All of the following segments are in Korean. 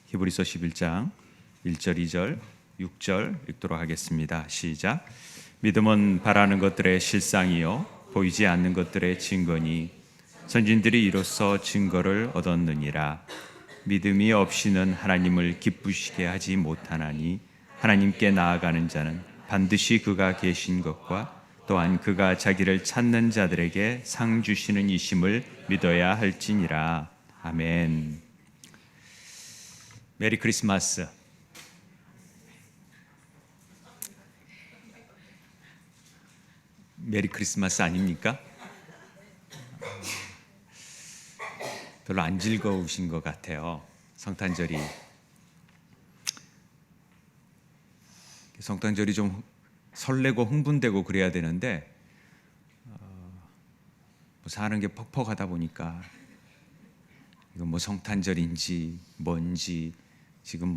히브리서 11장 1절, 2절, 6절 읽도록 하겠습니다. 시작. 믿음은 바라는 것들의 실상이요 보이지 않는 것들의 증거니 선진들이 이로써 증거를 얻었느니라. 믿음이 없이는 하나님을 기쁘시게 하지 못하나니 하나님께 나아가는 자는 반드시 그가 계신 것과 또한 그가 자기를 찾는 자들에게 상 주시는 이심을 믿어야 할지니라. 아멘. 메리 크리스마스. 메리 크리스마스 아닙니까? 별로 안 즐거우신 것 같아요. 성탄절이 좀 설레고 흥분되고 그래야 되는데 사는 게 퍽퍽하다 보니까 이건 뭐 성탄절인지 뭔지 지금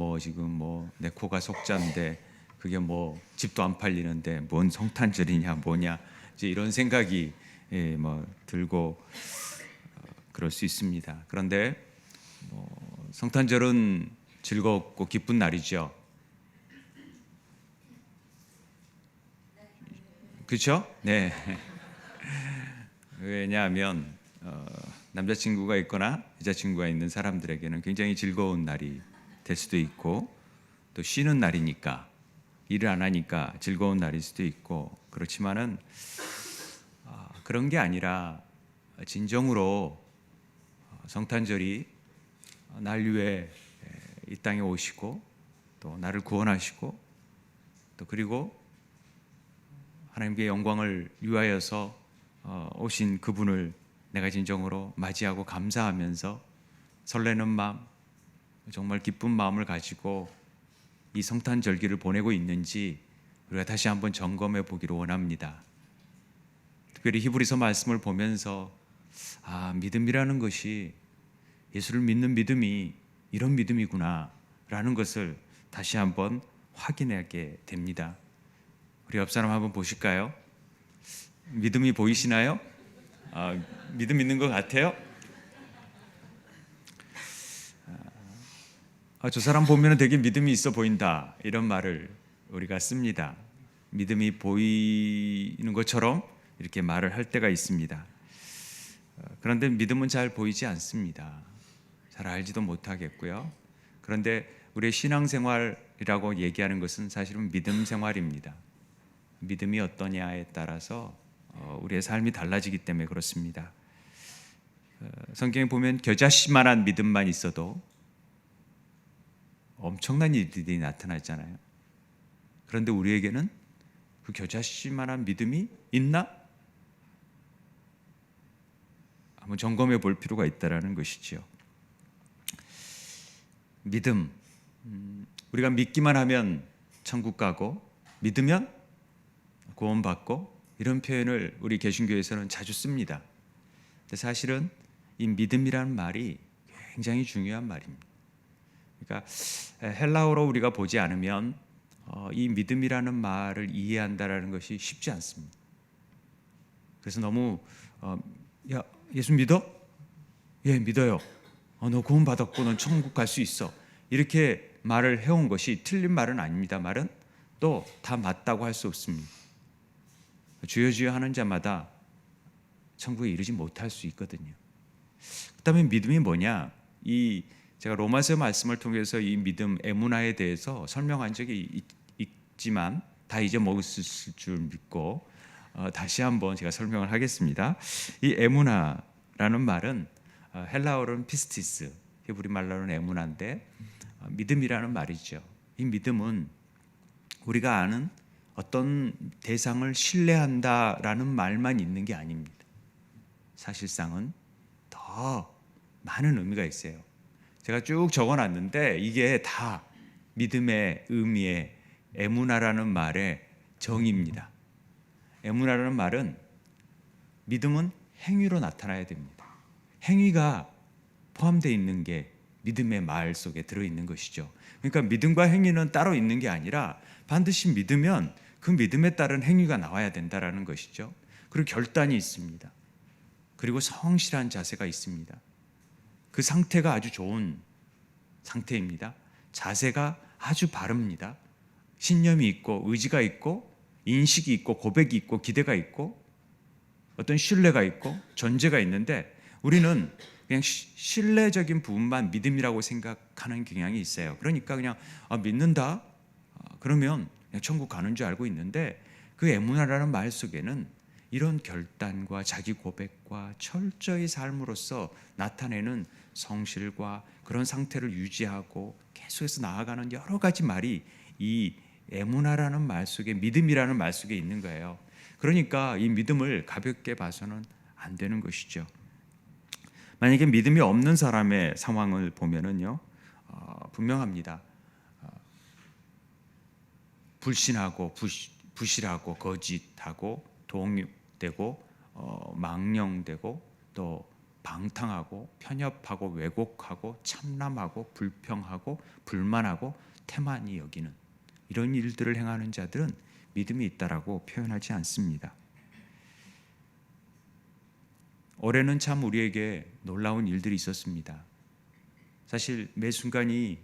내 코가 속자인데 그게 뭐 집도 안 팔리는데 뭔 성탄절이냐 뭐냐 이제 이런 생각이 들고 그럴 수 있습니다. 그런데 성탄절은 즐겁고 기쁜 날이죠. 그렇죠? 네. 왜냐하면 남자친구가 있거나 여자친구가 있는 사람들에게는 굉장히 즐거운 날이 될 수도 있고 또 쉬는 날이니까 일을 안 하니까 즐거운 날일 수도 있고 그렇지만은 그런 게 아니라 진정으로 성탄절이 날 위해 이 땅에 오시고 또 나를 구원하시고 또 그리고 하나님께 영광을 위하여서 오신 그분을 내가 진정으로 맞이하고 감사하면서 설레는 마음, 정말 기쁜 마음을 가지고 이 성탄절기를 보내고 있는지 우리가 다시 한번 점검해 보기를 원합니다. 특별히 히브리서 말씀을 보면서 믿음이라는 것이 예수를 믿는 믿음이 이런 믿음이구나 라는 것을 다시 한번 확인하게 됩니다. 우리 옆 사람 한번 보실까요? 믿음이 보이시나요? 믿음 있는 것 같아요? 저 사람 보면 되게 믿음이 있어 보인다 이런 말을 우리가 씁니다. 믿음이 보이는 것처럼 이렇게 말을 할 때가 있습니다. 그런데 믿음은 잘 보이지 않습니다. 잘 알지도 못하겠고요. 그런데 우리의 신앙생활이라고 얘기하는 것은 사실은 믿음 생활입니다. 믿음이 어떠냐에 따라서 우리의 삶이 달라지기 때문에 그렇습니다. 성경에 보면 겨자씨만한 믿음만 있어도 엄청난 일들이 나타나잖아요. 그런데 우리에게는 그 겨자씨만한 믿음이 있나? 한번 점검해 볼 필요가 있다라는 것이죠. 믿음, 우리가 믿기만 하면 천국 가고 믿으면 구원받고 이런 표현을 우리 개신교에서는 자주 씁니다. 근데 사실은 이 믿음이라는 말이 굉장히 중요한 말입니다. 그러니까 헬라어로 우리가 보지 않으면 이 믿음이라는 말을 이해한다라는 것이 쉽지 않습니다. 그래서 너무 야 예수 믿어? 예 믿어요. 너 구원 받았고 넌 천국 갈 수 있어. 이렇게 말을 해온 것이 틀린 말은 아닙니다. 말은 또 다 맞다고 할 수 없습니다. 주여 주여 하는 자마다 천국에 이르지 못할 수 있거든요. 그다음에 믿음이 뭐냐? 제가 로마서 말씀을 통해서 이 믿음 에무나에 대해서 설명한 적이 있지만 다 잊어먹었을 줄 믿고 다시 한번 제가 설명을 하겠습니다. 이 에무나라는 말은 헬라어로는 피스티스, 히브리 말로는 에무나인데 믿음이라는 말이죠. 이 믿음은 우리가 아는 어떤 대상을 신뢰한다라는 말만 있는 게 아닙니다. 사실상은 더 많은 의미가 있어요. 제가 쭉 적어놨는데 이게 다 믿음의 의미의 에무나라는 말의 정의입니다. 에무나라는 말은 믿음은 행위로 나타나야 됩니다. 행위가 포함되어 있는 게 믿음의 말 속에 들어있는 것이죠. 그러니까 믿음과 행위는 따로 있는 게 아니라 반드시 믿으면 그 믿음에 따른 행위가 나와야 된다라는 것이죠. 그리고 결단이 있습니다. 그리고 성실한 자세가 있습니다. 그 상태가 아주 좋은 상태입니다. 자세가 아주 바릅니다. 신념이 있고 의지가 있고 인식이 있고 고백이 있고 기대가 있고 어떤 신뢰가 있고 존재가 있는데 우리는 그냥 신뢰적인 부분만 믿음이라고 생각하는 경향이 있어요. 그러니까 그냥 믿는다? 그러면 그냥 천국 가는 줄 알고 있는데 그 에무나라는 말 속에는 이런 결단과 자기 고백과 철저히 삶으로써 나타내는 성실과 그런 상태를 유지하고 계속해서 나아가는 여러 가지 말이 이 에무나라는 말 속에 믿음이라는 말 속에 있는 거예요. 그러니까 이 믿음을 가볍게 봐서는 안 되는 것이죠. 만약에 믿음이 없는 사람의 상황을 보면은요, 분명합니다. 불신하고 부실하고 거짓하고 동요되고 망령되고 또 방탕하고 편협하고 왜곡하고 참람하고 불평하고 불만하고 태만히 여기는 이런 일들을 행하는 자들은 믿음이 있다라고 표현하지 않습니다. 올해는 참 우리에게 놀라운 일들이 있었습니다. 사실 매 순간은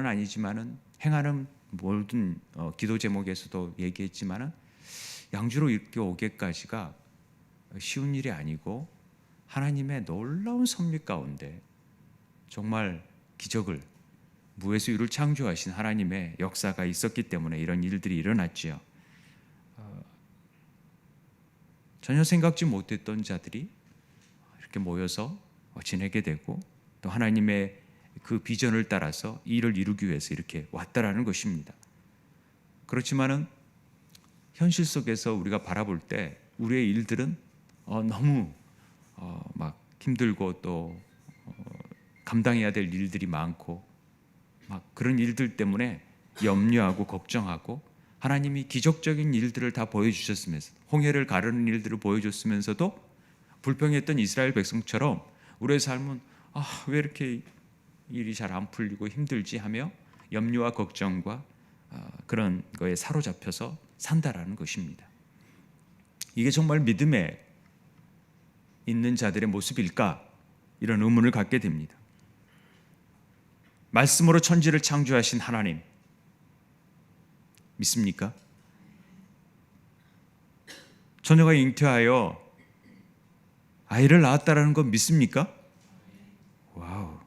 아니지만은 행하는 모든 기도 제목에서도 얘기했지만은 양주로 이렇게 오기까지가 쉬운 일이 아니고 하나님의 놀라운 섭리 가운데 정말 기적을 무에서 유를 창조하신 하나님의 역사가 있었기 때문에 이런 일들이 일어났지요. 전혀 생각지 못했던 자들이 이렇게 모여서 지내게 되고 또 하나님의 그 비전을 따라서 이 일을 이루기 위해서 이렇게 왔다라는 것입니다. 그렇지만은 현실 속에서 우리가 바라볼 때 우리의 일들은 너무 막 힘들고 또 감당해야 될 일들이 많고 막 그런 일들 때문에 염려하고 걱정하고 하나님이 기적적인 일들을 다 보여주셨으면서 홍해를 가르는 일들을 보여줬으면서도 불평했던 이스라엘 백성처럼 우리의 삶은 왜 이렇게 일이 잘 안 풀리고 힘들지 하며 염려와 걱정과 그런 거에 사로잡혀서 산다라는 것입니다. 이게 정말 믿음에 있는 자들의 모습일까? 이런 의문을 갖게 됩니다. 말씀으로 천지를 창조하신 하나님 믿습니까? 처녀가 잉태하여 아이를 낳았다라는 건 믿습니까? 와우,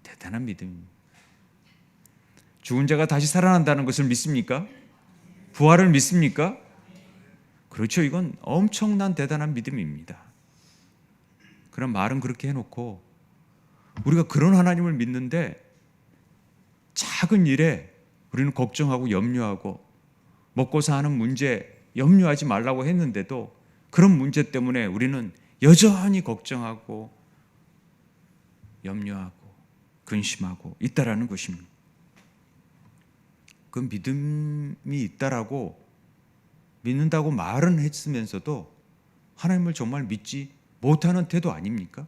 대단한 믿음입니다. 죽은 자가 다시 살아난다는 것을 믿습니까? 부활을 믿습니까? 그렇죠. 이건 엄청난 대단한 믿음입니다. 그런 말은 그렇게 해놓고 우리가 그런 하나님을 믿는데 작은 일에 우리는 걱정하고 염려하고 먹고 사는 문제 염려하지 말라고 했는데도 그런 문제 때문에 우리는 여전히 걱정하고 염려하고 근심하고 있다라는 것입니다. 그 믿음이 있다라고 믿는다고 말은 했으면서도 하나님을 정말 믿지 못하는 태도 아닙니까?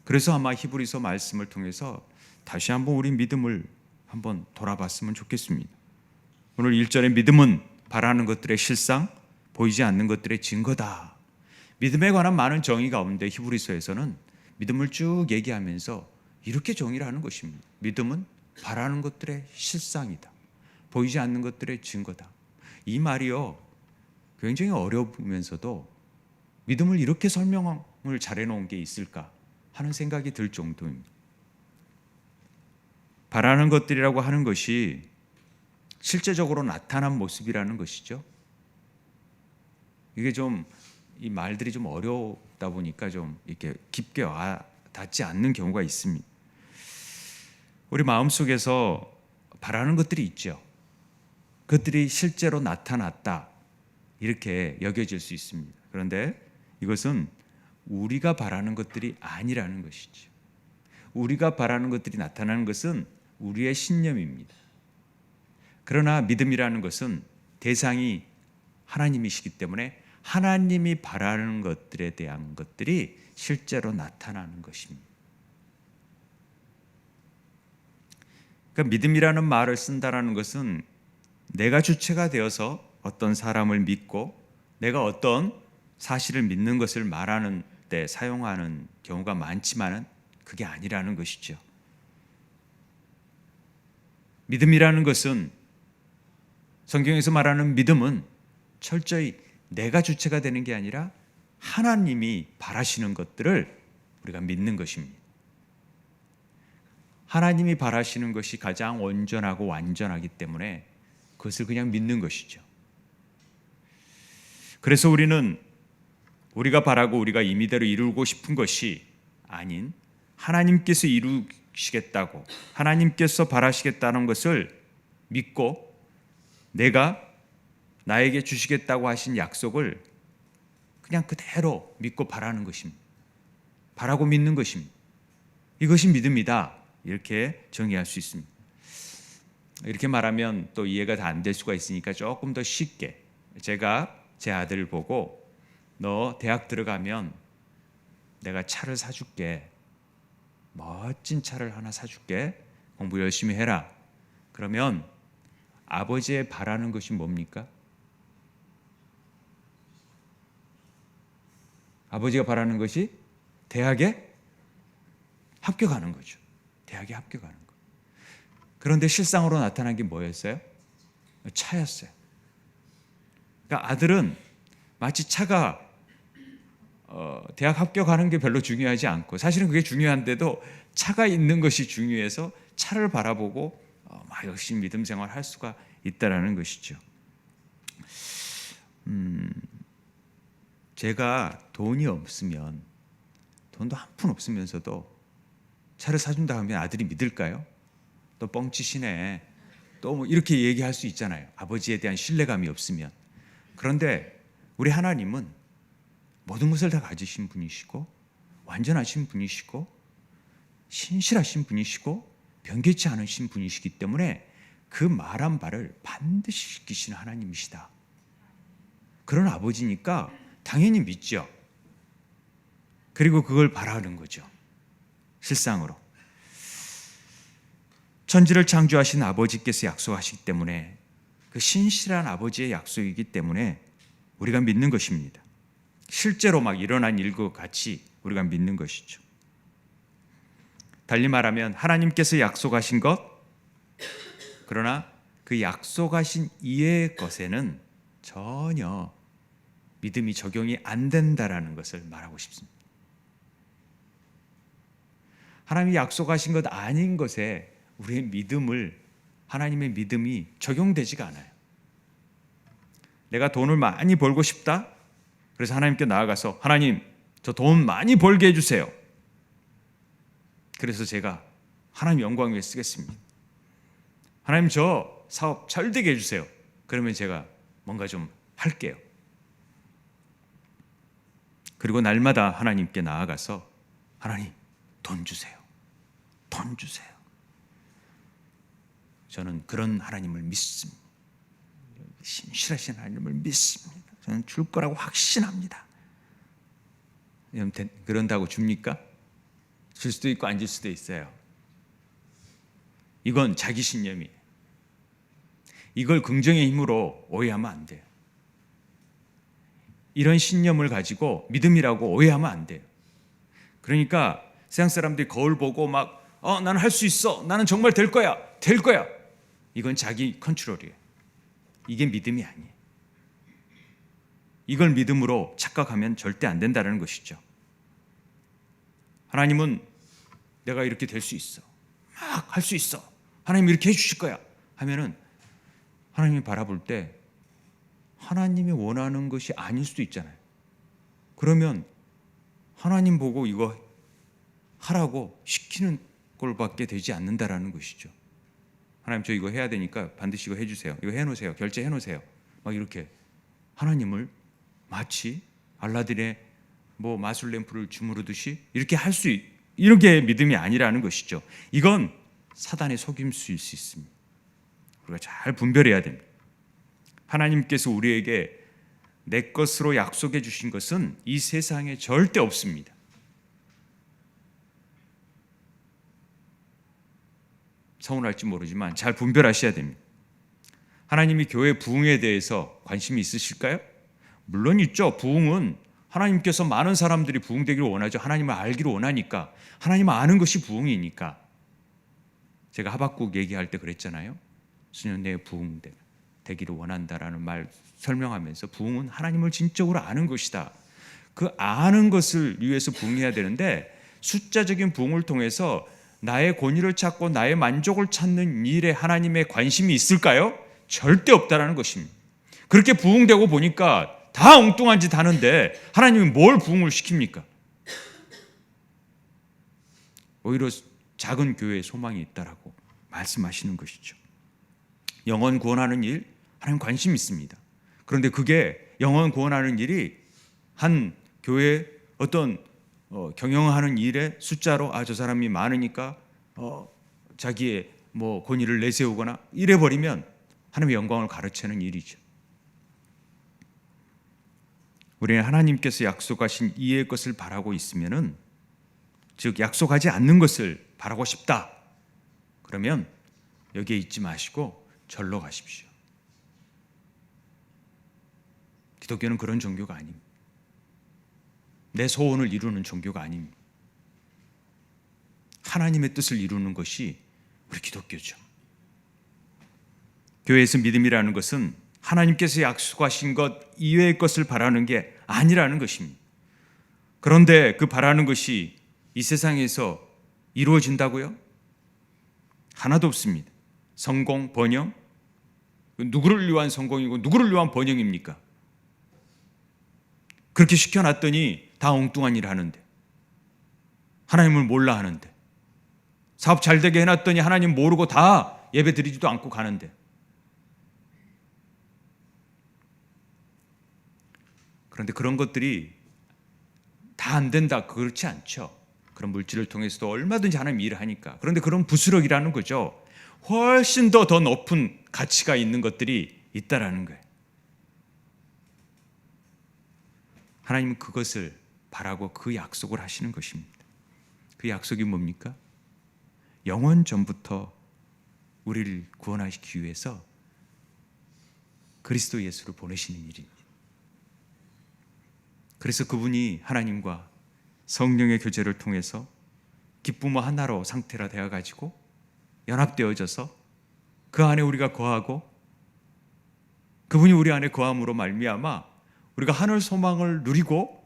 그래서 아마 히브리서 말씀을 통해서 다시 한번 우리 믿음을 한번 돌아봤으면 좋겠습니다. 오늘 1절의 믿음은 바라는 것들의 실상, 보이지 않는 것들의 증거다. 믿음에 관한 많은 정의 가운데 히브리서에서는 믿음을 쭉 얘기하면서 이렇게 정의를 하는 것입니다. 믿음은 바라는 것들의 실상이다. 보이지 않는 것들의 증거다. 이 말이요, 굉장히 어려우면서도 믿음을 이렇게 설명을 잘해놓은 게 있을까 하는 생각이 들 정도입니다. 바라는 것들이라고 하는 것이 실제적으로 나타난 모습이라는 것이죠. 이게 좀 이 말들이 좀 어렵다 보니까 좀 이렇게 깊게 와 닿지 않는 경우가 있습니다. 우리 마음속에서 바라는 것들이 있죠. 그것들이 실제로 나타났다 이렇게 여겨질 수 있습니다. 그런데 이것은 우리가 바라는 것들이 아니라는 것이죠. 우리가 바라는 것들이 나타나는 것은 우리의 신념입니다. 그러나 믿음이라는 것은 대상이 하나님이시기 때문에 하나님이 바라는 것들에 대한 것들이 실제로 나타나는 것입니다. 그러니까 믿음이라는 말을 쓴다라는 것은 내가 주체가 되어서 어떤 사람을 믿고 내가 어떤 사실을 믿는 것을 말하는 때 사용하는 경우가 많지만은 그게 아니라는 것이죠. 믿음이라는 것은, 성경에서 말하는 믿음은 철저히 내가 주체가 되는 게 아니라 하나님이 바라시는 것들을 우리가 믿는 것입니다. 하나님이 바라시는 것이 가장 온전하고 완전하기 때문에 그것을 그냥 믿는 것이죠. 그래서 우리는 우리가 바라고 우리가 임의대로 이루고 싶은 것이 아닌 하나님께서 이루시겠다고, 하나님께서 바라시겠다는 것을 믿고 내가 나에게 주시겠다고 하신 약속을 그냥 그대로 믿고 바라는 것입니다. 바라고 믿는 것입니다. 이것이 믿음이다, 이렇게 정의할 수 있습니다. 이렇게 말하면 또 이해가 다 안 될 수가 있으니까 조금 더 쉽게, 제가 제 아들을 보고 너 대학 들어가면 내가 차를 사줄게, 멋진 차를 하나 사줄게, 공부 열심히 해라. 그러면 아버지의 바라는 것이 뭡니까? 아버지가 바라는 것이 대학에 합격하는 거죠. 대학에 합격하는 거. 그런데 실상으로 나타난 게 뭐였어요? 차였어요. 그러니까 아들은 마치 차가 대학 합격하는 게 별로 중요하지 않고, 사실은 그게 중요한데도 차가 있는 것이 중요해서 차를 바라보고 막 열심히 믿음 생활할 수가 있다라는 것이죠. 제가 돈이 없으면, 돈도 한 푼 없으면서도 차를 사준다 하면 아들이 믿을까요? 또 뻥치시네, 또 뭐 이렇게 얘기할 수 있잖아요. 아버지에 대한 신뢰감이 없으면. 그런데 우리 하나님은 모든 것을 다 가지신 분이시고 완전하신 분이시고 신실하신 분이시고 변개치 않으신 분이시기 때문에 그 말한 바를 반드시 지키시는 하나님이시다. 그런 아버지니까 당연히 믿죠. 그리고 그걸 바라는 거죠. 실상으로 천지를 창조하신 아버지께서 약속하시기 때문에, 그 신실한 아버지의 약속이기 때문에 우리가 믿는 것입니다. 실제로 막 일어난 일과 같이 우리가 믿는 것이죠. 달리 말하면 하나님께서 약속하신 것, 그러나 그 약속하신 이의 것에는 전혀 믿음이 적용이 안 된다라는 것을 말하고 싶습니다. 하나님이 약속하신 것 아닌 것에 우리의 믿음을, 하나님의 믿음이 적용되지가 않아요. 내가 돈을 많이 벌고 싶다, 그래서 하나님께 나아가서 하나님, 저 돈 많이 벌게 해주세요. 그래서 제가 하나님 영광 위해 쓰겠습니다. 하나님, 저 사업 잘 되게 해주세요. 그러면 제가 뭔가 좀 할게요. 그리고 날마다 하나님께 나아가서 하나님, 돈 주세요. 돈 주세요. 저는 그런 하나님을 믿습니다. 신실하신 하나님을 믿습니다. 저는 줄 거라고 확신합니다. 그런다고 줍니까? 줄 수도 있고 안 줄 수도 있어요. 이건 자기 신념이에요. 이걸 긍정의 힘으로 오해하면 안 돼요. 이런 신념을 가지고 믿음이라고 오해하면 안 돼요. 그러니까 세상 사람들이 거울 보고 막 나는 할 수 있어, 나는 정말 될 거야, 될 거야, 이건 자기 컨트롤이에요. 이게 믿음이 아니에요. 이걸 믿음으로 착각하면 절대 안 된다는 것이죠. 하나님은 내가 이렇게 될 수 있어, 막 할 수 있어, 하나님 이렇게 해주실 거야 하면은 하나님이 바라볼 때 하나님이 원하는 것이 아닐 수도 있잖아요. 그러면 하나님 보고 이거 하라고 시키는 꼴밖에 되지 않는다라는 것이죠. 하나님, 저 이거 해야 되니까 반드시 이거 해주세요, 이거 해놓으세요, 결제해 놓으세요, 막 이렇게 하나님을 마치 알라딘의 뭐 마술 램프를 주무르듯이 이렇게 할 수, 이렇게 믿음이 아니라는 것이죠. 이건 사단의 속임수일 수 있습니다. 우리가 잘 분별해야 됩니다. 하나님께서 우리에게 내 것으로 약속해 주신 것은 이 세상에 절대 없습니다. 서운할지 모르지만 잘 분별하셔야 됩니다. 하나님이 교회 부흥에 대해서 관심이 있으실까요? 물론 있죠. 부흥은 하나님께서 많은 사람들이 부흥되기를 원하죠. 하나님을 알기를 원하니까. 하나님을 아는 것이 부흥이니까. 제가 하박국 얘기할 때 그랬잖아요. 수년 내에 부흥되기를 원한다라는 말 설명하면서 부흥은 하나님을 진적으로 아는 것이다. 그 아는 것을 위해서 부흥해야 되는데 숫자적인 부흥을 통해서 나의 권위를 찾고 나의 만족을 찾는 일에 하나님의 관심이 있을까요? 절대 없다라는 것입니다. 그렇게 부흥되고 보니까 다 엉뚱한 짓 하는데 하나님이 뭘 부흥을 시킵니까? 오히려 작은 교회에 소망이 있다라고 말씀하시는 것이죠. 영혼 구원하는 일 하나님 관심 있습니다. 그런데 그게 영혼 구원하는 일이 한 교회 어떤 경영하는 일의 숫자로 저 사람이 많으니까 자기의 뭐 권위를 내세우거나 이래 버리면 하나님의 영광을 가르치는 일이죠. 우리는 하나님께서 약속하신 이의 것을 바라고 있으면은, 즉 약속하지 않는 것을 바라고 싶다. 그러면 여기에 있지 마시고 절로 가십시오. 기독교는 그런 종교가 아닙니다. 내 소원을 이루는 종교가 아닙니다. 하나님의 뜻을 이루는 것이 우리 기독교죠. 교회에서 믿음이라는 것은 하나님께서 약속하신 것 이외의 것을 바라는 게 아니라는 것입니다. 그런데 그 바라는 것이 이 세상에서 이루어진다고요? 하나도 없습니다. 성공, 번영, 누구를 위한 성공이고 누구를 위한 번영입니까? 그렇게 시켜놨더니 다 엉뚱한 일 하는데, 하나님을 몰라 하는데, 사업 잘 되게 해놨더니 하나님 모르고 다 예배 드리지도 않고 가는데, 그런데 그런 것들이 다 안 된다, 그렇지 않죠. 그런 물질을 통해서도 얼마든지 하나님 일을 하니까. 그런데 그런 부스럭이라는 거죠. 훨씬 더 높은 가치가 있는 것들이 있다라는 거예요. 하나님은 그것을 바라고 그 약속을 하시는 것입니다. 그 약속이 뭡니까? 영원 전부터 우리를 구원하시기 위해서 그리스도 예수를 보내시는 일입니다. 그래서 그분이 하나님과 성령의 교제를 통해서 기쁨의 하나로 상태라 되어가지고 연합되어져서 그 안에 우리가 거하고 그분이 우리 안에 거함으로 말미암아 우리가 하늘 소망을 누리고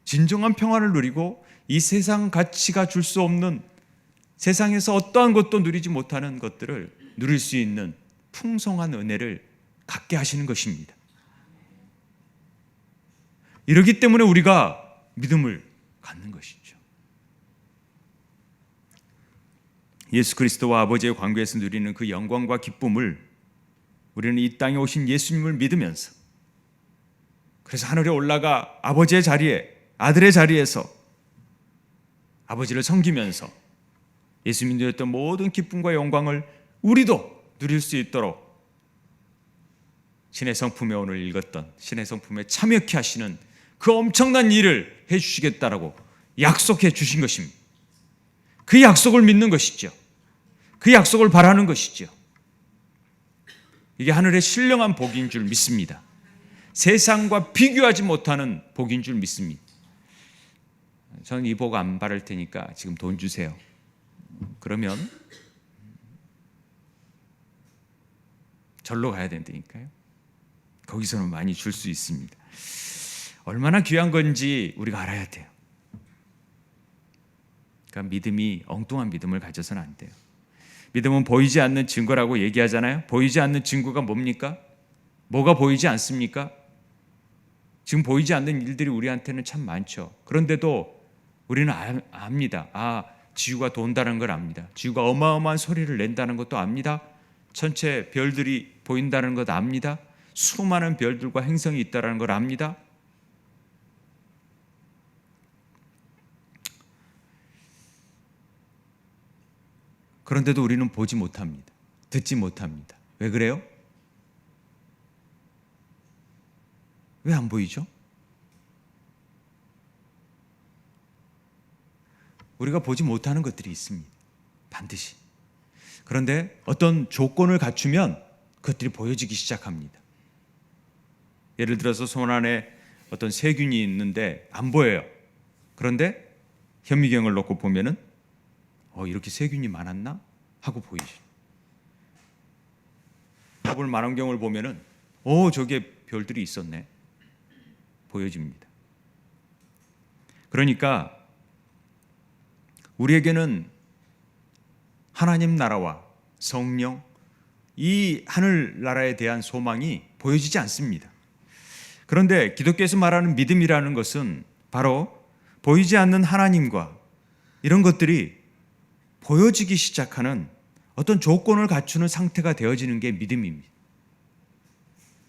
진정한 평안을 누리고 이 세상 가치가 줄 수 없는, 세상에서 어떠한 것도 누리지 못하는 것들을 누릴 수 있는 풍성한 은혜를 갖게 하시는 것입니다. 이러기 때문에 우리가 믿음을 갖는 것이죠. 예수 그리스도와 아버지의 관계에서 누리는 그 영광과 기쁨을 우리는 이 땅에 오신 예수님을 믿으면서, 그래서 하늘에 올라가 아버지의 자리에, 아들의 자리에서 아버지를 섬기면서 예수님이 누렸던 모든 기쁨과 영광을 우리도 누릴 수 있도록 신의 성품에 오늘 읽었던 신의 성품에 참여케 하시는 그 엄청난 일을 해주시겠다라고 약속해 주신 것입니다. 그 약속을 믿는 것이죠. 그 약속을 바라는 것이죠. 이게 하늘의 신령한 복인 줄 믿습니다. 세상과 비교하지 못하는 복인 줄 믿습니다. 저는 이 복 안 바랄 테니까 지금 돈 주세요. 그러면 절로 가야 된다니까요. 거기서는 많이 줄 수 있습니다. 얼마나 귀한 건지 우리가 알아야 돼요. 그러니까 믿음이 엉뚱한 믿음을 가져서는 안 돼요. 믿음은 보이지 않는 증거라고 얘기하잖아요. 보이지 않는 증거가 뭡니까? 뭐가 보이지 않습니까? 지금 보이지 않는 일들이 우리한테는 참 많죠. 그런데도 우리는 압니다. 지구가 돈다는 걸 압니다. 지구가 어마어마한 소리를 낸다는 것도 압니다. 전체 별들이 보인다는 것 압니다. 수많은 별들과 행성이 있다는 걸 압니다. 그런데도 우리는 보지 못합니다. 듣지 못합니다. 왜 그래요? 왜 안 보이죠? 우리가 보지 못하는 것들이 있습니다. 반드시. 그런데 어떤 조건을 갖추면 그것들이 보여지기 시작합니다. 예를 들어서 손 안에 어떤 세균이 있는데 안 보여요. 그런데 현미경을 놓고 보면은 이렇게 세균이 많았나? 하고 보이죠. 더블 망원경을 보면은 저게 별들이 있었네. 보여집니다. 그러니까 우리에게는 하나님 나라와 성령, 이 하늘나라에 대한 소망이 보여지지 않습니다. 그런데 기독교에서 말하는 믿음이라는 것은 바로 보이지 않는 하나님과 이런 것들이 보여지기 시작하는 어떤 조건을 갖추는 상태가 되어지는 게 믿음입니다.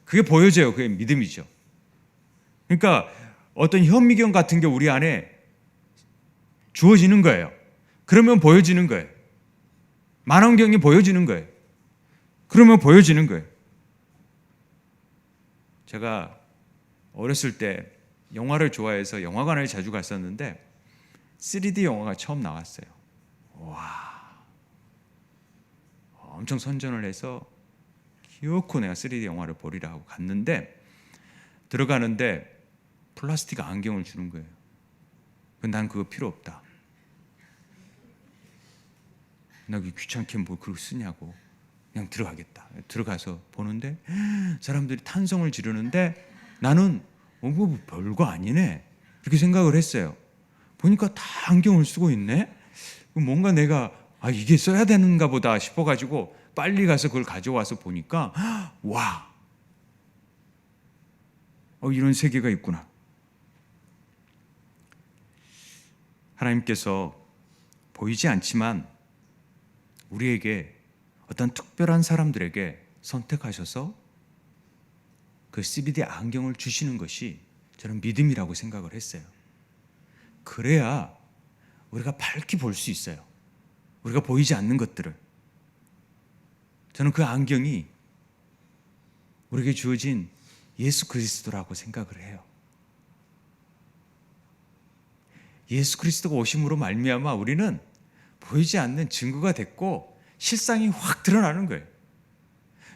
그게 보여져요. 그게 믿음이죠. 그러니까 어떤 현미경 같은 게 우리 안에 주어지는 거예요. 그러면 보여지는 거예요. 만원경이 보여지는 거예요. 그러면 보여지는 거예요. 제가 어렸을 때 영화를 좋아해서 영화관을 자주 갔었는데 3D 영화가 처음 나왔어요. 와, 엄청 선전을 해서 기어코 내가 3D 영화를 보리라 하고 갔는데 들어가는데 플라스틱 안경을 주는 거예요. 난 그거 필요 없다. 나 귀찮게 뭐 그걸 쓰냐고. 그냥 들어가겠다. 들어가서 보는데 사람들이 탄성을 지르는데 나는 뭐 별거 아니네 이렇게 생각을 했어요. 보니까 다 안경을 쓰고 있네. 뭔가 내가 이게 써야 되는가 보다 싶어가지고 빨리 가서 그걸 가져와서 보니까 와, 이런 세계가 있구나. 하나님께서 보이지 않지만 우리에게 어떤 특별한 사람들에게 선택하셔서 그 CBD 안경을 주시는 것이 저는 믿음이라고 생각을 했어요. 그래야 우리가 밝게 볼 수 있어요. 우리가 보이지 않는 것들을. 저는 그 안경이 우리에게 주어진 예수 그리스도라고 생각을 해요. 예수 그리스도가 오심으로 말미암아 우리는 보이지 않는 증거가 됐고 실상이 확 드러나는 거예요.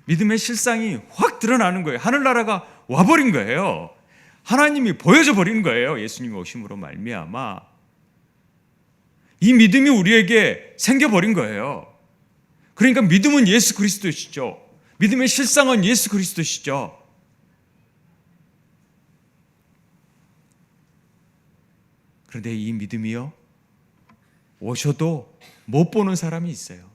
믿음의 실상이 확 드러나는 거예요. 하늘나라가 와버린 거예요. 하나님이 보여져 버린 거예요. 예수님이 오심으로 말미암아 이 믿음이 우리에게 생겨버린 거예요. 그러니까 믿음은 예수 그리스도시죠. 믿음의 실상은 예수 그리스도시죠. 그런데 이 믿음이요, 오셔도 못 보는 사람이 있어요.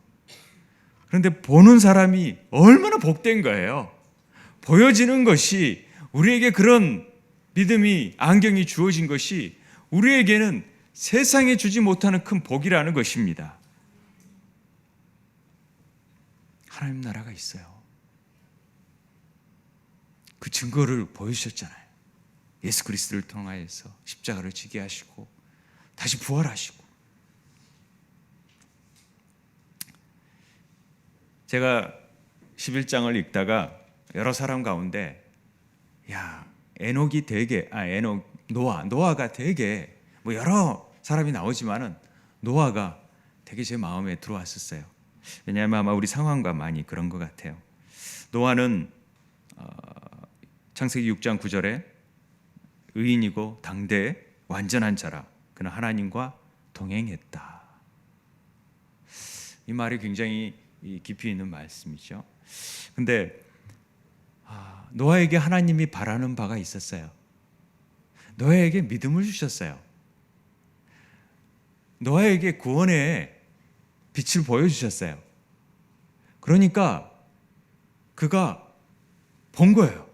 그런데 보는 사람이 얼마나 복된 거예요. 보여지는 것이, 우리에게 그런 믿음이, 안경이 주어진 것이 우리에게는 세상에 주지 못하는 큰 복이라는 것입니다. 하나님 나라가 있어요. 그 증거를 보여주셨잖아요. 예수 그리스도를 통하여서 십자가를 지게 하시고 다시 부활하시고. 제가 11장을 읽다가 여러 사람 가운데 에녹이 되게 노아가 되게 뭐 여러 사람이 나오지만은 노아가 되게 제 마음에 들어왔었어요. 왜냐하면 아마 우리 상황과 많이 그런 것 같아요. 노아는 창세기 6장 9절에 의인이고 당대의 완전한 자라 그는 하나님과 동행했다. 이 말이 굉장히 깊이 있는 말씀이죠. 근데 노아에게 하나님이 바라는 바가 있었어요. 노아에게 믿음을 주셨어요. 노아에게 구원의 빛을 보여주셨어요. 그러니까 그가 본 거예요.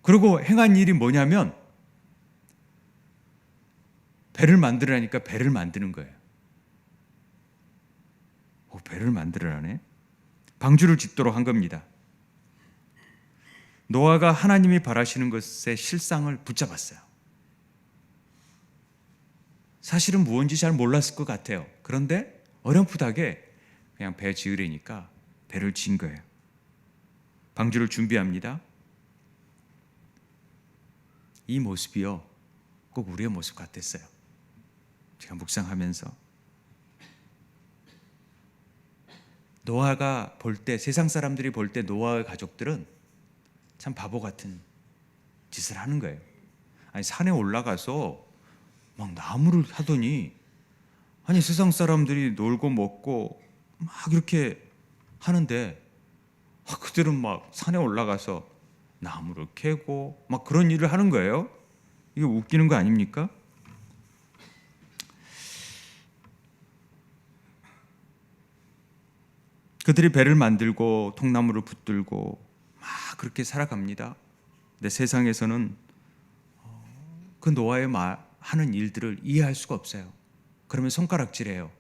그리고 행한 일이 뭐냐면 배를 만들으라니까 배를 만드는 거예요. 배를 만들으라네. 방주를 짓도록 한 겁니다. 노아가 하나님이 바라시는 것의 실상을 붙잡았어요. 사실은 무언지 잘 몰랐을 것 같아요. 그런데 어렴풋하게 그냥 배 지으려니까 배를 지은 거예요. 방주를 준비합니다. 이 모습이요, 꼭 우리의 모습 같았어요. 제가 묵상하면서 노아가 볼 때, 세상 사람들이 볼 때 노아의 가족들은 참 바보 같은 짓을 하는 거예요. 아니 산에 올라가서 막 나무를 하더니 아니 세상 사람들이 놀고 먹고 막 이렇게 하는데 그들은 막 산에 올라가서 나무를 캐고 막 그런 일을 하는 거예요. 이게 웃기는 거 아닙니까? 그들이 배를 만들고 통나무를 붙들고 막 그렇게 살아갑니다. 근데 세상에서는 그 노아의 하는 일들을 이해할 수가 없어요. 그러면 손가락질해요.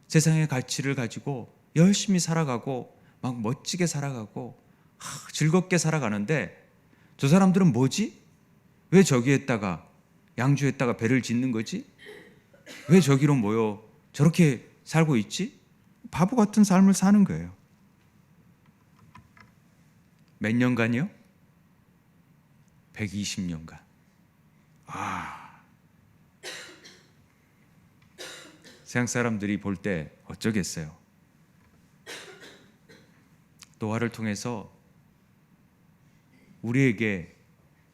세상의 가치를 가지고 열심히 살아가고 막 멋지게 살아가고 즐겁게 살아가는데 저 사람들은 뭐지? 왜 저기에다가 양주에다가 배를 짓는 거지? 왜 저기로 모여 저렇게 살고 있지? 바보 같은 삶을 사는 거예요. 몇 년간이요? 120년간. 세상 사람들이 볼 때 어쩌겠어요. 노아를 통해서 우리에게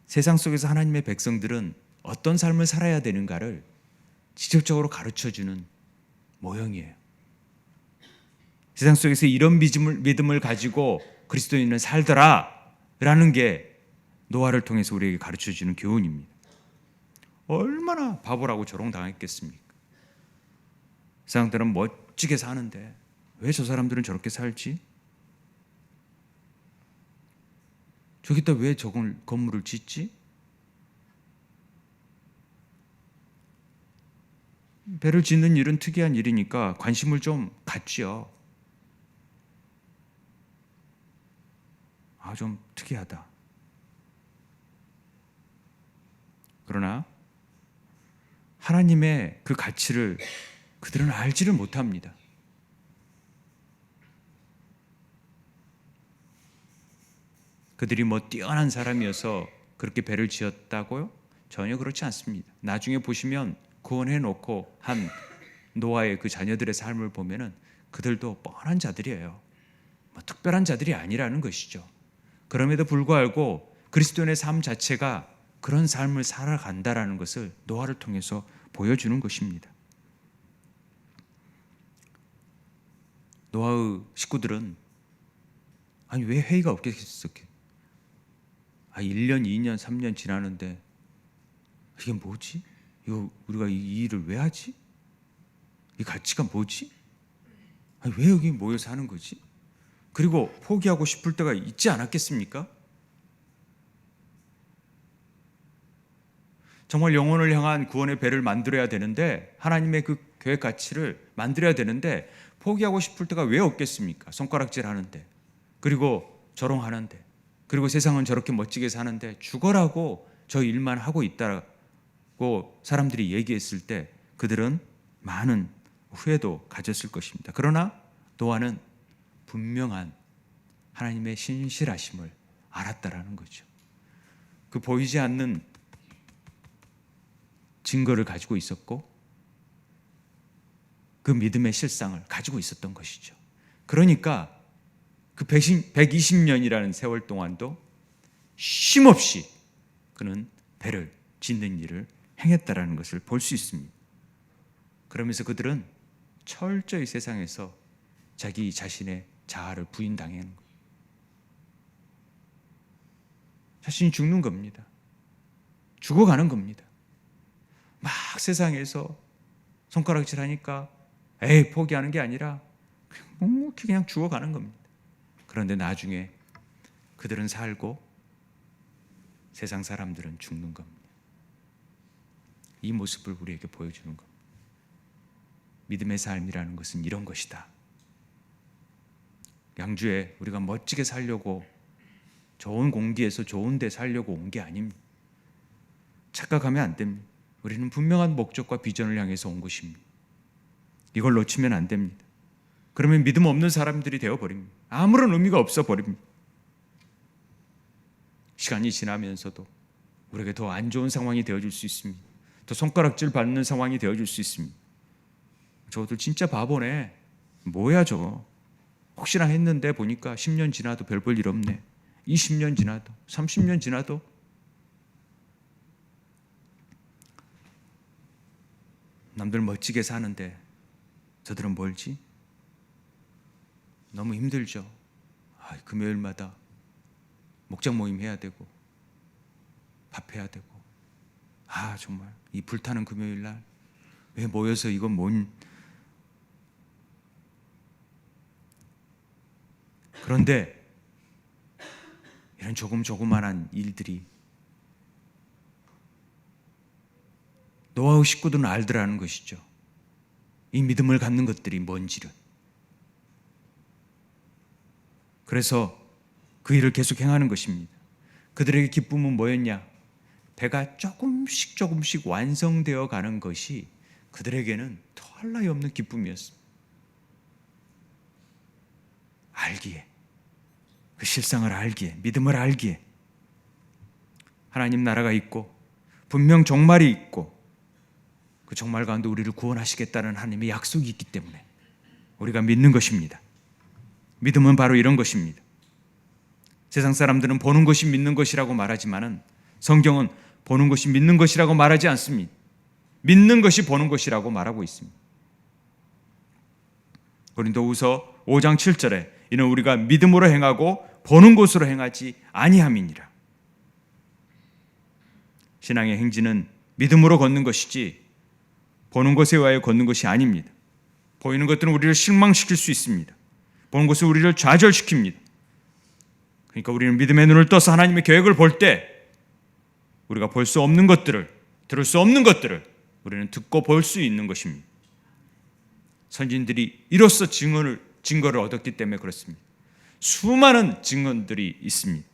세상 속에서 하나님의 백성들은 어떤 삶을 살아야 되는가를 직접적으로 가르쳐주는 모형이에요. 세상 속에서 이런 믿음을 가지고 그리스도인은 살더라 라는 게 노아를 통해서 우리에게 가르쳐주는 교훈입니다. 얼마나 바보라고 조롱당했겠습니까? 세상들은 멋지게 사는데 왜 저 사람들은 저렇게 살지? 저기다 왜 저걸 건물을 짓지? 배를 짓는 일은 특이한 일이니까 관심을 좀 갖지요. 좀 특이하다. 그러나 하나님의 그 가치를 그들은 알지를 못합니다. 그들이 뭐 뛰어난 사람이어서 그렇게 배를 지었다고요? 전혀 그렇지 않습니다. 나중에 보시면 구원해 놓고 한 노아의 그 자녀들의 삶을 보면은 그들도 뻔한 자들이에요. 뭐 특별한 자들이 아니라는 것이죠. 그럼에도 불구하고 그리스도인의 삶 자체가 그런 삶을 살아간다라는 것을 노아를 통해서 보여주는 것입니다. 노아의 식구들은 왜 회의가 없겠어? 1년, 2년, 3년 지나는데 이게 뭐지? 우리가 이 일을 왜 하지? 이 가치가 뭐지? 왜 여기 모여 사는 거지? 그리고 포기하고 싶을 때가 있지 않았겠습니까? 정말 영혼을 향한 구원의 배를 만들어야 되는데 하나님의 그 계획 가치를 만들어야 되는데 포기하고 싶을 때가 왜 없겠습니까? 손가락질 하는데, 그리고 조롱하는데, 그리고 세상은 저렇게 멋지게 사는데 죽어라고 저 일만 하고 있다고 사람들이 얘기했을 때 그들은 많은 후회도 가졌을 것입니다. 그러나 노아는 분명한 하나님의 신실하심을 알았다라는 거죠. 그 보이지 않는 증거를 가지고 있었고 그 믿음의 실상을 가지고 있었던 것이죠. 그러니까 그 120년이라는 세월 동안도 쉼없이 그는 배를 짓는 일을 행했다라는 것을 볼 수 있습니다. 그러면서 그들은 철저히 세상에서 자기 자신의 자아를 부인당하는 거예요. 자신이 죽는 겁니다. 죽어가는 겁니다. 막 세상에서 손가락질하니까 포기하는 게 아니라 묵묵히 그냥 죽어가는 겁니다. 그런데 나중에 그들은 살고 세상 사람들은 죽는 겁니다. 이 모습을 우리에게 보여주는 겁니다. 믿음의 삶이라는 것은 이런 것이다. 양주에 우리가 멋지게 살려고 좋은 공기에서 좋은 데 살려고 온 게 아닙니다. 착각하면 안 됩니다. 우리는 분명한 목적과 비전을 향해서 온 것입니다. 이걸 놓치면 안 됩니다. 그러면 믿음 없는 사람들이 되어버립니다. 아무런 의미가 없어 버립니다. 시간이 지나면서도 우리에게 더 안 좋은 상황이 되어줄 수 있습니다. 더 손가락질 받는 상황이 되어줄 수 있습니다. 저들 진짜 바보네. 뭐야 저거. 혹시나 했는데 보니까 10년 지나도 별 볼 일 없네. 20년 지나도 30년 지나도 남들 멋지게 사는데 저들은 멀지? 너무 힘들죠. 금요일마다 목장 모임 해야 되고 밥 해야 되고 정말 이 불타는 금요일 날 왜 모여서 이건 그런데 이런 조그만한 일들이 노아의 식구들은 알더라는 것이죠. 이 믿음을 갖는 것들이 뭔지를. 그래서 그 일을 계속 행하는 것입니다. 그들에게 기쁨은 뭐였냐? 배가 조금씩 완성되어 가는 것이 그들에게는 더할 나위 없는 기쁨이었습니다. 알기에, 그 실상을 알기에, 믿음을 알기에 하나님 나라가 있고 분명 종말이 있고 그 종말 가운데 우리를 구원하시겠다는 하나님의 약속이 있기 때문에 우리가 믿는 것입니다. 믿음은 바로 이런 것입니다. 세상 사람들은 보는 것이 믿는 것이라고 말하지만은 성경은 보는 것이 믿는 것이라고 말하지 않습니다. 믿는 것이 보는 것이라고 말하고 있습니다. 고린도후서 5장 7절에 이는 우리가 믿음으로 행하고 보는 것으로 행하지 아니함이니라. 신앙의 행진은 믿음으로 걷는 것이지 보는 것에 의하여 걷는 것이 아닙니다. 보이는 것들은 우리를 실망시킬 수 있습니다. 보는 것은 우리를 좌절시킵니다. 그러니까 우리는 믿음의 눈을 떠서 하나님의 계획을 볼 때 우리가 볼 수 없는 것들을, 들을 수 없는 것들을 우리는 듣고 볼 수 있는 것입니다. 선진들이 이로써 증거를 얻었기 때문에 그렇습니다. 수많은 증언들이 있습니다.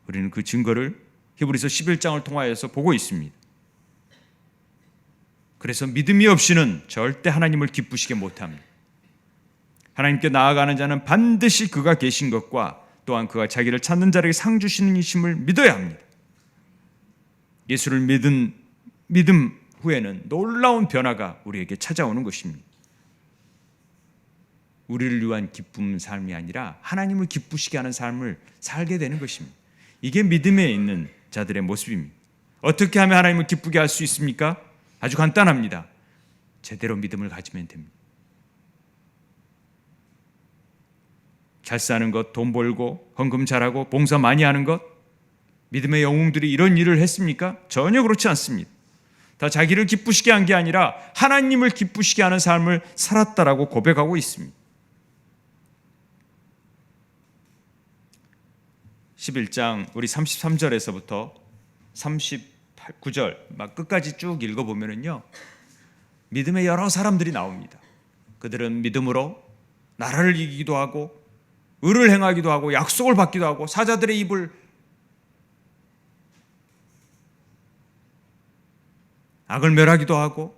우리는 그 증거를 히브리서 11장을 통하여서 보고 있습니다. 그래서 믿음이 없이는 절대 하나님을 기쁘시게 못합니다. 하나님께 나아가는 자는 반드시 그가 계신 것과 또한 그가 자기를 찾는 자에게 상 주시는 이심을 믿어야 합니다. 예수를 믿음 후에는 놀라운 변화가 우리에게 찾아오는 것입니다. 우리를 위한 기쁨 삶이 아니라 하나님을 기쁘시게 하는 삶을 살게 되는 것입니다. 이게 믿음에 있는 자들의 모습입니다. 어떻게 하면 하나님을 기쁘게 할 수 있습니까? 아주 간단합니다. 제대로 믿음을 가지면 됩니다. 잘 사는 것, 돈 벌고 헌금 잘하고 봉사 많이 하는 것, 믿음의 영웅들이 이런 일을 했습니까? 전혀 그렇지 않습니다. 다 자기를 기쁘시게 한 게 아니라 하나님을 기쁘시게 하는 삶을 살았다라고 고백하고 있습니다. 11장 우리 33절에서부터 39절 막 끝까지 쭉 읽어보면요, 믿음의 여러 사람들이 나옵니다. 그들은 믿음으로 나라를 이기기도 하고 의를 행하기도 하고 약속을 받기도 하고 사자들의 입을 악을 멸하기도 하고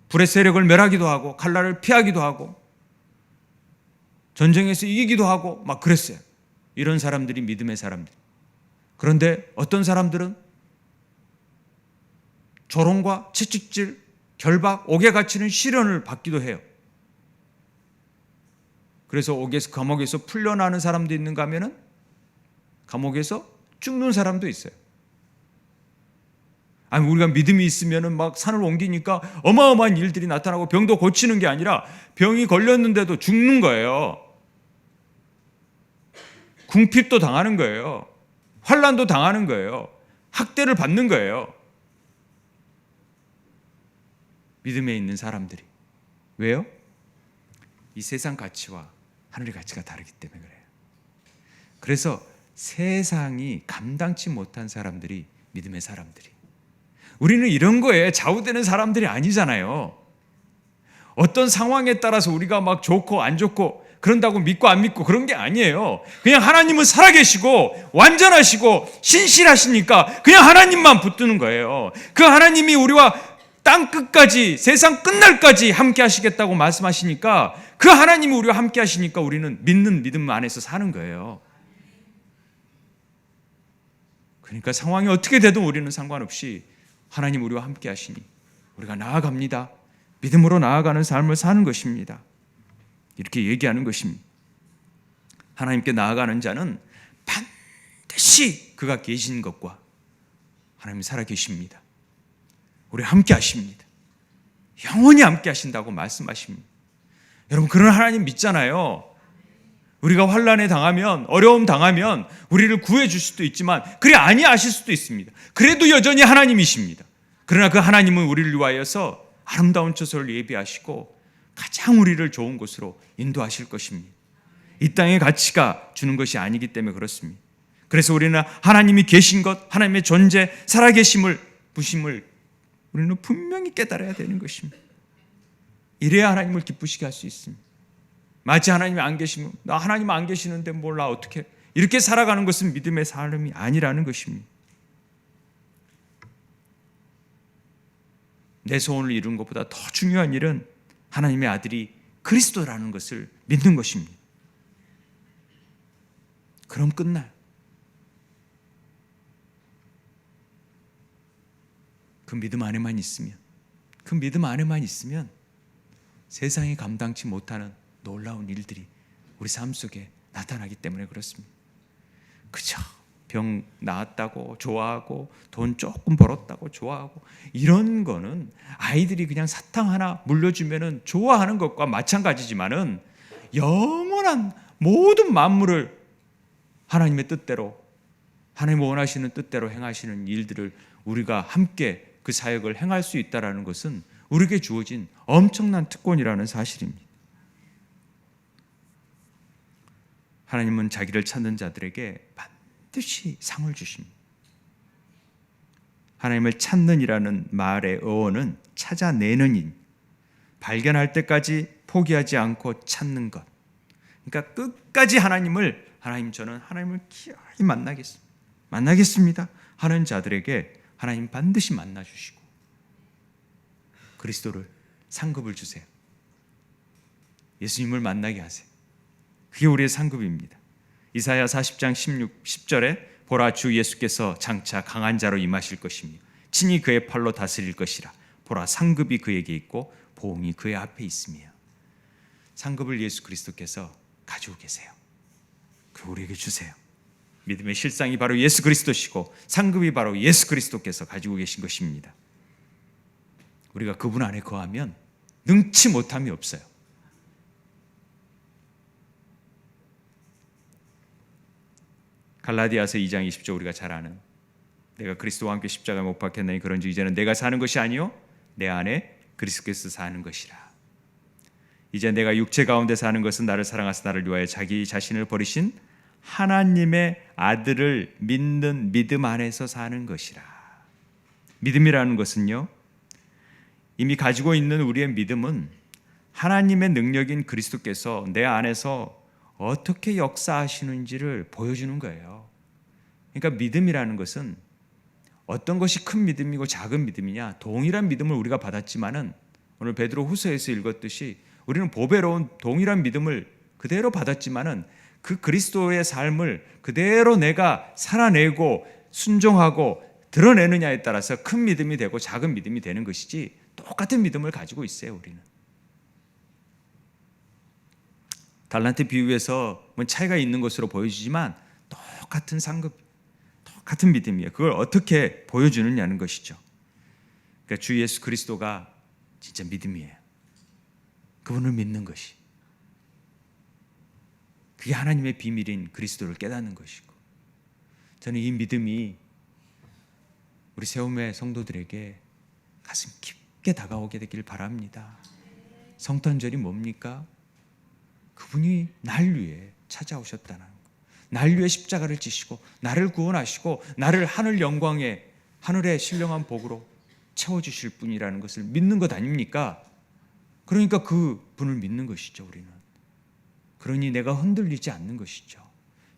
불의 세력을 멸하기도 하고 칼날을 피하기도 하고 전쟁에서 이기기도 하고 막 그랬어요. 이런 사람들이 믿음의 사람들. 그런데 어떤 사람들은 조롱과 채찍질, 결박, 옥에 갇히는 시련을 받기도 해요. 그래서 감옥에서 풀려나는 사람도 있는가 하면은 감옥에서 죽는 사람도 있어요. 아니, 우리가 믿음이 있으면은 막 산을 옮기니까 어마어마한 일들이 나타나고 병도 고치는 게 아니라 병이 걸렸는데도 죽는 거예요. 궁핍도 당하는 거예요. 환난도 당하는 거예요. 학대를 받는 거예요. 믿음에 있는 사람들이. 왜요? 이 세상 가치와 하늘의 가치가 다르기 때문에 그래요. 그래서 세상이 감당치 못한 사람들이 믿음의 사람들이. 우리는 이런 거에 좌우되는 사람들이 아니잖아요. 어떤 상황에 따라서 우리가 막 좋고 안 좋고 그런다고 믿고 안 믿고 그런 게 아니에요. 그냥 하나님은 살아계시고 완전하시고 신실하시니까 그냥 하나님만 붙드는 거예요. 그 하나님이 우리와 땅 끝까지 세상 끝날까지 함께 하시겠다고 말씀하시니까 그 하나님이 우리와 함께 하시니까 우리는 믿는 믿음 안에서 사는 거예요. 그러니까 상황이 어떻게 되든 우리는 상관없이 하나님 우리와 함께 하시니 우리가 나아갑니다. 믿음으로 나아가는 삶을 사는 것입니다. 이렇게 얘기하는 것입니다. 하나님께 나아가는 자는 반드시 그가 계신 것과 하나님이 살아계십니다. 우리 함께 하십니다. 영원히 함께 하신다고 말씀하십니다. 여러분, 그런 하나님 믿잖아요. 우리가 환난에 당하면, 어려움 당하면 우리를 구해줄 수도 있지만 그래 아니하실 수도 있습니다. 그래도 여전히 하나님이십니다. 그러나 그 하나님은 우리를 위하여서 아름다운 처소를 예비하시고 가장 우리를 좋은 곳으로 인도하실 것입니다. 이 땅의 가치가 주는 것이 아니기 때문에 그렇습니다. 그래서 우리는 하나님이 계신 것, 하나님의 존재, 살아계심을, 부심을 우리는 분명히 깨달아야 되는 것입니다. 이래야 하나님을 기쁘시게 할 수 있습니다. 마치 하나님이 안 계시면, 나 하나님 안 계시는데 몰라 어떻게, 이렇게 살아가는 것은 믿음의 삶이 아니라는 것입니다. 내 소원을 이루는 것보다 더 중요한 일은 하나님의 아들이 그리스도라는 것을 믿는 것입니다. 그럼 끝나요. 그 믿음 안에만 있으면, 그 믿음 안에만 있으면 세상이 감당치 못하는 놀라운 일들이 우리 삶 속에 나타나기 때문에 그렇습니다. 그저 병 나았다고 좋아하고 돈 조금 벌었다고 좋아하고 이런 거는 아이들이 그냥 사탕 하나 물려주면 좋아하는 것과 마찬가지지만은 영원한 모든 만물을 하나님의 뜻대로, 하나님 원하시는 뜻대로 행하시는 일들을 우리가 함께 그 사역을 행할 수 있다는 것은 우리에게 주어진 엄청난 특권이라는 사실입니다. 하나님은 자기를 찾는 자들에게 반드시 상을 주십니다. 하나님을 찾는이라는 말의 어원은 찾아내는 인, 발견할 때까지 포기하지 않고 찾는 것. 그러니까 끝까지 하나님 저는 하나님을 기어이 만나겠습니다 하는 자들에게 하나님 반드시 만나주시고 그리스도를 상급을 주세요. 예수님을 만나게 하세요. 그게 우리의 상급입니다. 이사야 40장 10절에 보라 주 예수께서 장차 강한 자로 임하실 것이며 친히 그의 팔로 다스릴 것이라. 보라 상급이 그에게 있고 보응이 그의 앞에 있으며. 상급을 예수 그리스도께서 가지고 계세요. 그 우리에게 주세요. 믿음의 실상이 바로 예수 그리스도시고 상급이 바로 예수 그리스도께서 가지고 계신 것입니다. 우리가 그분 안에 거하면 능치 못함이 없어요. 갈라디아서 2장 20절 우리가 잘 아는, 내가 그리스도와 함께 십자가에 못 박혔나니 그런즉 이제는 내가 사는 것이 아니요 내 안에 그리스도께서 사는 것이라. 이제 내가 육체 가운데 사는 것은 나를 사랑하사 나를 위하여 자기 자신을 버리신 하나님의 아들을 믿는 믿음 안에서 사는 것이라. 믿음이라는 것은요, 이미 가지고 있는 우리의 믿음은 하나님의 능력인 그리스도께서 내 안에서 어떻게 역사하시는지를 보여주는 거예요. 그러니까 믿음이라는 것은 어떤 것이 큰 믿음이고 작은 믿음이냐, 동일한 믿음을 우리가 받았지만은 오늘 베드로 후서에서 읽었듯이 우리는 보배로운 동일한 믿음을 그대로 받았지만은 그 그리스도의 삶을 그대로 내가 살아내고 순종하고 드러내느냐에 따라서 큰 믿음이 되고 작은 믿음이 되는 것이지, 똑같은 믿음을 가지고 있어요. 우리는 달란트 비유에서 뭐 차이가 있는 것으로 보여지지만 똑같은 상급, 똑같은 믿음이에요. 그걸 어떻게 보여주느냐는 것이죠. 그러니까 주 예수 그리스도가 진짜 믿음이에요. 그분을 믿는 것이, 그게 하나님의 비밀인 그리스도를 깨닫는 것이고, 저는 이 믿음이 우리 세움의 성도들에게 가슴 깊게 다가오게 되길 바랍니다. 성탄절이 뭡니까? 그분이 날 위해 찾아오셨다는 것, 날 위해 십자가를 지시고 나를 구원하시고 나를 하늘 영광의 하늘의 신령한 복으로 채워주실 분이라는 것을 믿는 것 아닙니까? 그러니까 그 분을 믿는 것이죠. 우리는 그러니 내가 흔들리지 않는 것이죠.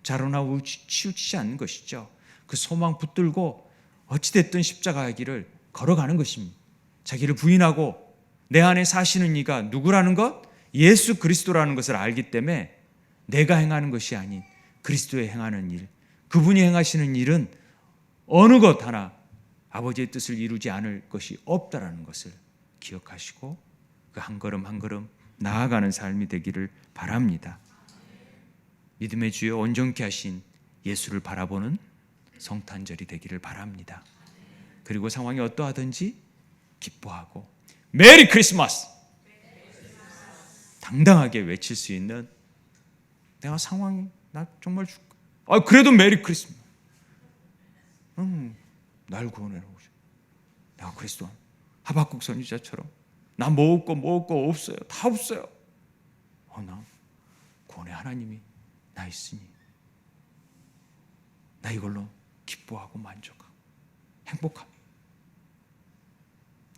자로나 치우치지 않는 것이죠. 그 소망 붙들고 어찌됐든 십자가의 길을 걸어가는 것입니다. 자기를 부인하고 내 안에 사시는 이가 누구라는 것? 예수 그리스도라는 것을 알기 때문에 내가 행하는 것이 아닌 그리스도의 행하는 일, 그분이 행하시는 일은 어느 것 하나 아버지의 뜻을 이루지 않을 것이 없다라는 것을 기억하시고 그 한 걸음 한 걸음 나아가는 삶이 되기를 바랍니다. 믿음의 주여 온전케 하신 예수를 바라보는 성탄절이 되기를 바랍니다. 그리고 상황이 어떠하든지 기뻐하고 메리 크리스마스 당당하게 외칠 수 있는, 내가 상황이 나 정말 그래도 메리 크리스마스, 날 구원해라. 내가 그리스도 하박국 선지자처럼 나 뭐 없고 없어요, 다 없어요. 나 구원의 하나님이 나 있으니 나 이걸로 기뻐하고 만족하고 행복합니다.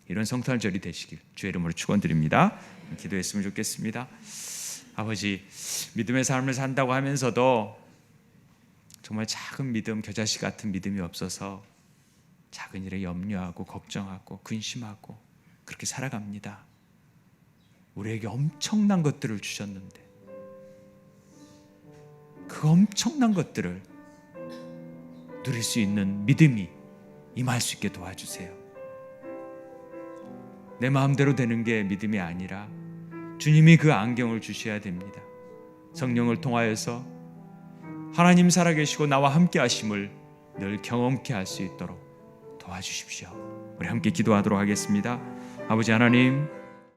이런 성탄절이 되시길 주의 이름으로 축원드립니다. 기도했으면 좋겠습니다. 아버지, 믿음의 삶을 산다고 하면서도 정말 작은 믿음, 겨자씨 같은 믿음이 없어서 작은 일에 염려하고 걱정하고 근심하고 그렇게 살아갑니다. 우리에게 엄청난 것들을 주셨는데 그 엄청난 것들을 누릴 수 있는 믿음이 임할 수 있게 도와주세요. 내 마음대로 되는 게 믿음이 아니라 주님이 그 안경을 주셔야 됩니다. 성령을 통하여서 하나님 살아계시고 나와 함께 하심을 늘 경험케 할 수 있도록 도와주십시오. 우리 함께 기도하도록 하겠습니다. 아버지 하나님,